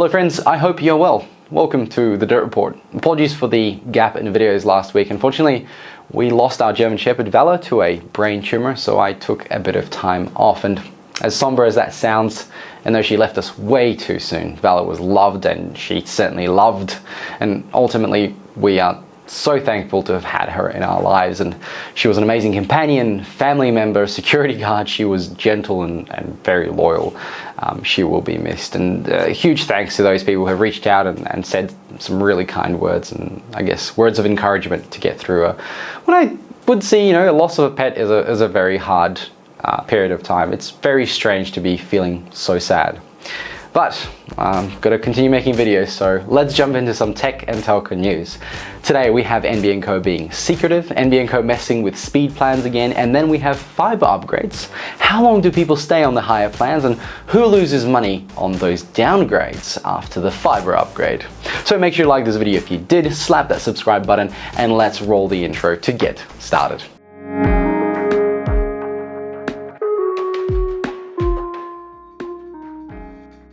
Hello friends, I hope you're well. Welcome to the Dirt Report. Apologies for the gap in videos last week. Unfortunately, we lost our German Shepherd Valor to a brain tumor, so I took a bit of time off. And as somber as that sounds, and though she left us way too soon, Valor was loved and she certainly loved. And ultimately, we are so thankful to have had her in our lives, and she was an amazing companion, family member, security guard. She was gentle and very loyal. She will be missed, and huge thanks to those people who have reached out and said some really kind words and I guess words of encouragement to get through what I would see, a loss of a pet is a very hard period of time. It's very strange to be feeling so sad. But I've got to continue making videos, so let's jump into some tech and telco news. Today we have NBN Co being secretive, NBN Co messing with speed plans again, and then we have fibre upgrades. How long do people stay on the higher plans, and who loses money on those downgrades after the fibre upgrade? So make sure you like this video if you did, slap that subscribe button, and let's roll the intro to get started.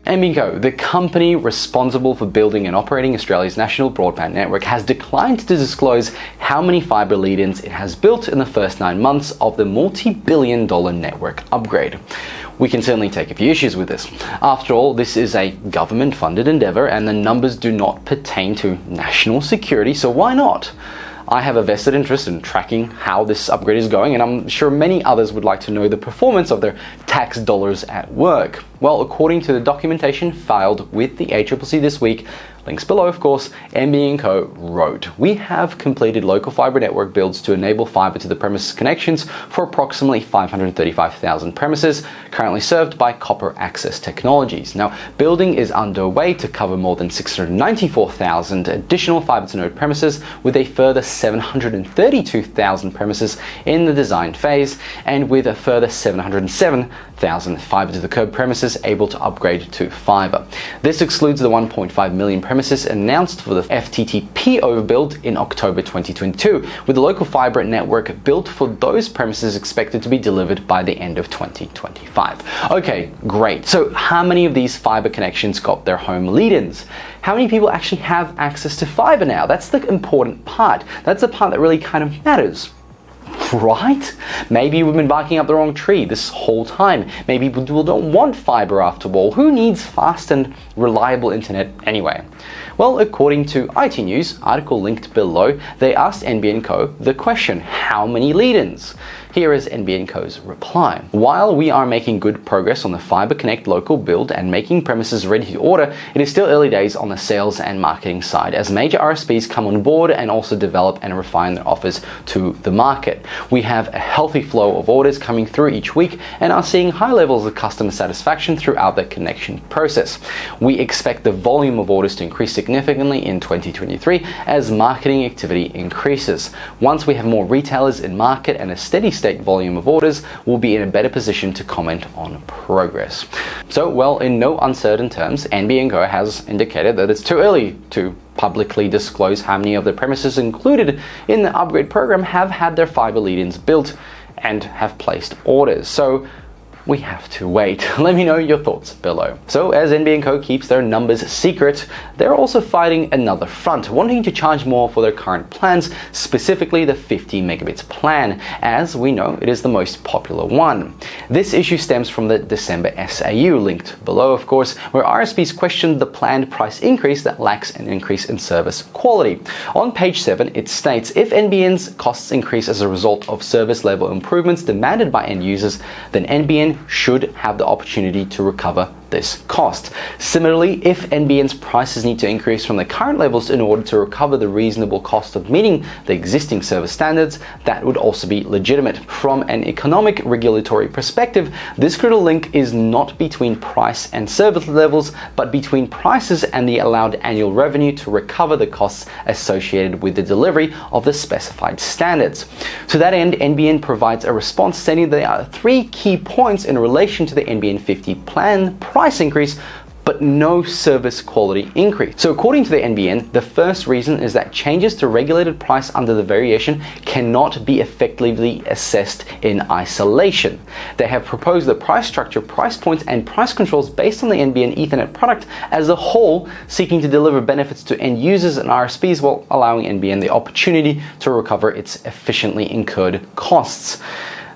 NBN Co, the company responsible for building and operating Australia's national broadband network, has declined to disclose how many fibre lead-ins it has built in the first 9 months of the multi-billion-dollar network upgrade. We can certainly take a few issues with this. After all, this is a government-funded endeavour and the numbers do not pertain to national security, so why not? I have a vested interest in tracking how this upgrade is going, and I'm sure many others would like to know the performance of their tax dollars at work. Well, according to the documentation filed with the ACCC this week, links below of course, NBN Co wrote, "We have completed local fibre network builds to enable fibre to the premises connections for approximately 535,000 premises currently served by copper access technologies. Now, building is underway to cover more than 694,000 additional fibre to node premises, with a further 732,000 premises in the design phase, and with a further 707,000 fibre to the curb premises able to upgrade to fibre. This excludes the 1.5 million premises announced for the FTTP overbuild in October 2022, with the local fibre network built for those premises expected to be delivered by the end of 2025. Okay, great. So how many of these fibre connections got their home lead-ins? How many people actually have access to fibre now? That's the important part. That's the part that really kind of matters. Right? Maybe we've been barking up the wrong tree this whole time. Maybe people don't want fibre after all. Who needs fast and reliable internet anyway? Well, according to IT News, article linked below, they asked NBN Co the question, how many lead-ins? Here is NBN Co's reply. While we are making good progress on the Fibre Connect local build and making premises ready to order, it is still early days on the sales and marketing side as major RSPs come on board and also develop and refine their offers to the market. We have a healthy flow of orders coming through each week and are seeing high levels of customer satisfaction throughout the connection process. We expect the volume of orders to increase significantly in 2023 as marketing activity increases. Once we have more retailers in market and a steady state volume of orders, we'll be in a better position to comment on progress. So, well, in no uncertain terms, NBN Co has indicated that it's too early to publicly disclose how many of the premises included in the upgrade program have had their fibre lead-ins built and have placed orders. So we have to wait. Let me know your thoughts below. So as NBN Co keeps their numbers secret, they're also fighting another front, wanting to charge more for their current plans, specifically the 50 megabits plan. As we know, it is the most popular one. This issue stems from the December SAU, linked below of course, where RSPs questioned the planned price increase that lacks an increase in service quality. On page 7, it states, if NBN's costs increase as a result of service level improvements demanded by end users, then NBN should have the opportunity to recover this cost. Similarly, if NBN's prices need to increase from the current levels in order to recover the reasonable cost of meeting the existing service standards, that would also be legitimate. From an economic regulatory perspective, this critical link is not between price and service levels, but between prices and the allowed annual revenue to recover the costs associated with the delivery of the specified standards. To that end, NBN provides a response stating there are 3 key points in relation to the NBN 50 plan price increase but no service quality increase. So according to the NBN, the first reason is that changes to regulated price under the variation cannot be effectively assessed in isolation. They have proposed the price structure, price points, and price controls based on the NBN Ethernet product as a whole, seeking to deliver benefits to end users and RSPs while allowing NBN the opportunity to recover its efficiently incurred costs.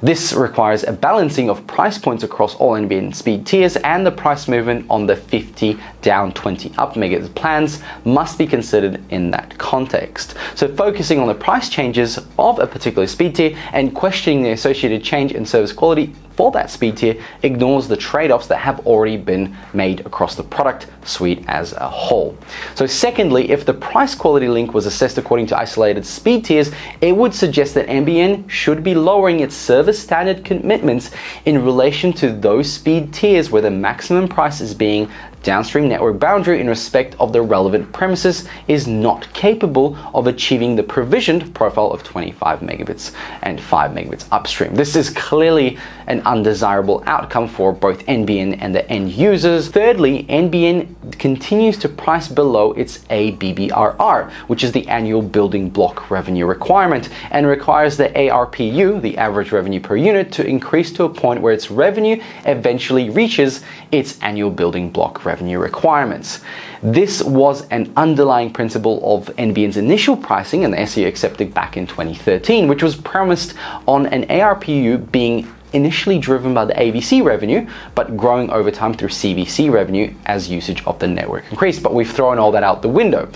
This requires a balancing of price points across all NBN speed tiers, and the price movement on the 50 down 20 up megahertz plans must be considered in that context. So focusing on the price changes of a particular speed tier and questioning the associated change in service quality for that speed tier ignores the trade-offs that have already been made across the product suite as a whole. So secondly, if the price quality link was assessed according to isolated speed tiers, it would suggest that NBN should be lowering its service standard commitments in relation to those speed tiers where the maximum price is being downstream network boundary in respect of the relevant premises is not capable of achieving the provisioned profile of 25 megabits and 5 megabits upstream. This is clearly an undesirable outcome for both NBN and the end users. Thirdly, NBN continues to price below its ABBRR, which is the annual building block revenue requirement, and requires the ARPU, the average revenue per unit, to increase to a point where its revenue eventually reaches its annual building block revenue requirements. This was an underlying principle of NBN's initial pricing, and the SEO accepted back in 2013, which was premised on an ARPU being initially driven by the AVC revenue, but growing over time through CVC revenue as usage of the network increased. But we've thrown all that out the window.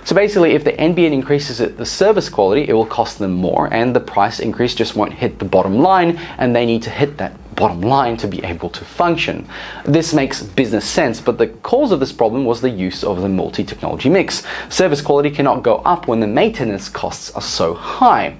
So basically, if the NBN increases the service quality, it will cost them more, and the price increase just won't hit the bottom line, and they need to hit that bottom line to be able to function. This makes business sense, but the cause of this problem was the use of the multi-technology mix. Service quality cannot go up when the maintenance costs are so high.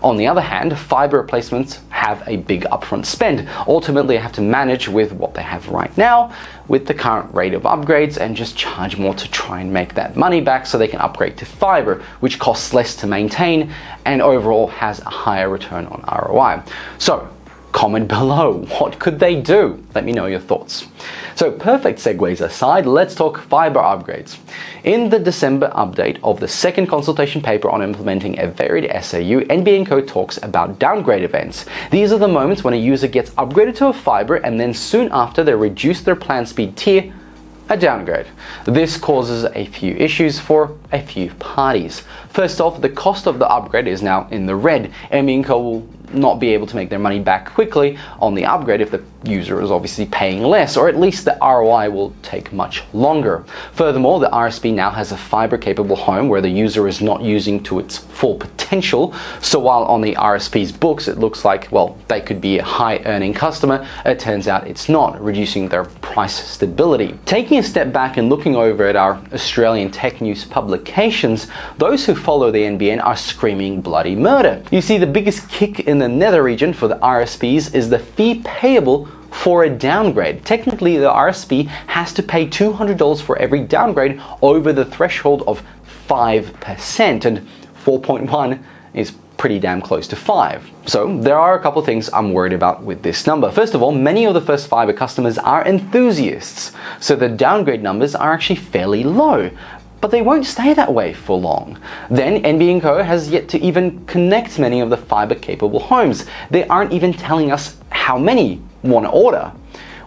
On the other hand, fiber replacements have a big upfront spend. Ultimately, they have to manage with what they have right now, with the current rate of upgrades, and just charge more to try and make that money back so they can upgrade to fiber, which costs less to maintain and overall has a higher return on ROI. So, comment below, what could they do? Let me know your thoughts. So perfect segues aside, let's talk fiber upgrades. In the December update of the second consultation paper on implementing a varied SAU, NBN Co talks about downgrade events. These are the moments when a user gets upgraded to a fiber and then soon after they reduce their plan speed tier, a downgrade. This causes a few issues for a few parties. First off, the cost of the upgrade is now in the red. NBN Co will not be able to make their money back quickly on the upgrade if the user is obviously paying less, or at least the ROI will take much longer. Furthermore, the RSP now has a fiber capable home where the user is not using to its full potential. So while on the RSP's books it looks like, well, they could be a high earning customer, it turns out it's not, reducing their price stability. Taking a step back and looking over at our Australian tech news publications, those who follow the NBN are screaming bloody murder. You see, the biggest kick in the nether region for the RSPs is the fee payable for a downgrade. Technically, the RSP has to pay $200 for every downgrade over the threshold of 5%, and 4.1 is pretty damn close to 5. So there are a couple of things I'm worried about with this number. First of all, many of the first fiber customers are enthusiasts, so the downgrade numbers are actually fairly low. But they won't stay that way for long. Then NBN Co has yet to even connect many of the fiber capable homes. They aren't even telling us how many want to order,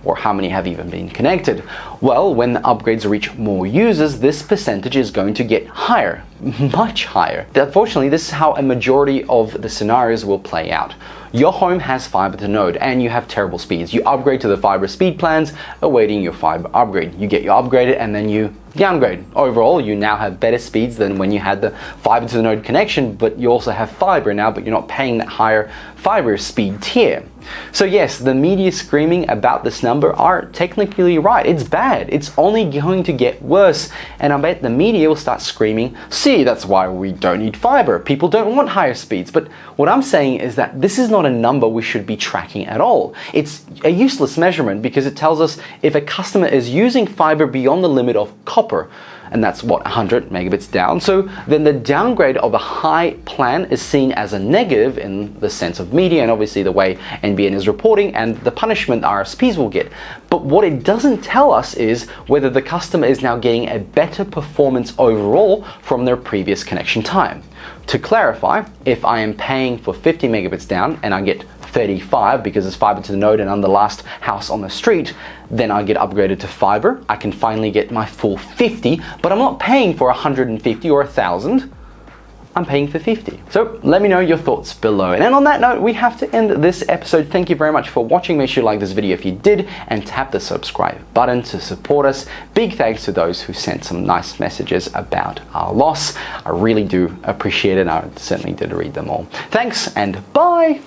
or how many have even been connected. Well, when the upgrades reach more users, this percentage is going to get higher, much higher. Unfortunately, this is how a majority of the scenarios will play out. Your home has fiber to node and you have terrible speeds. You upgrade to the fiber speed plans, awaiting your fiber upgrade. You get your upgraded and then you downgrade. Overall, you now have better speeds than when you had the fiber to the node connection, but you also have fiber now, but you're not paying that higher fiber speed tier. So yes, the media screaming about this number are technically right. It's bad. It's only going to get worse. And I bet the media will start screaming, see, that's why we don't need fiber. People don't want higher speeds. But what I'm saying is that this is not a number we should be tracking at all. It's a useless measurement because it tells us if a customer is using fiber beyond the limit of copper copper, and that's what, 100 megabits down. So then the downgrade of a high plan is seen as a negative in the sense of media and obviously the way NBN is reporting and the punishment RSPs will get. But what it doesn't tell us is whether the customer is now getting a better performance overall from their previous connection time. To clarify, if I am paying for 50 megabits down and I get 35 because it's fiber to the node and I'm the last house on the street, then I get upgraded to fiber. I can finally get my full 50, but I'm not paying for 150 or 1,000. I'm paying for 50. So let me know your thoughts below. And on that note, we have to end this episode. Thank you very much for watching. Make sure you like this video if you did and tap the subscribe button to support us. Big thanks to those who sent some nice messages about our loss. I really do appreciate it. I certainly did read them all. Thanks and bye.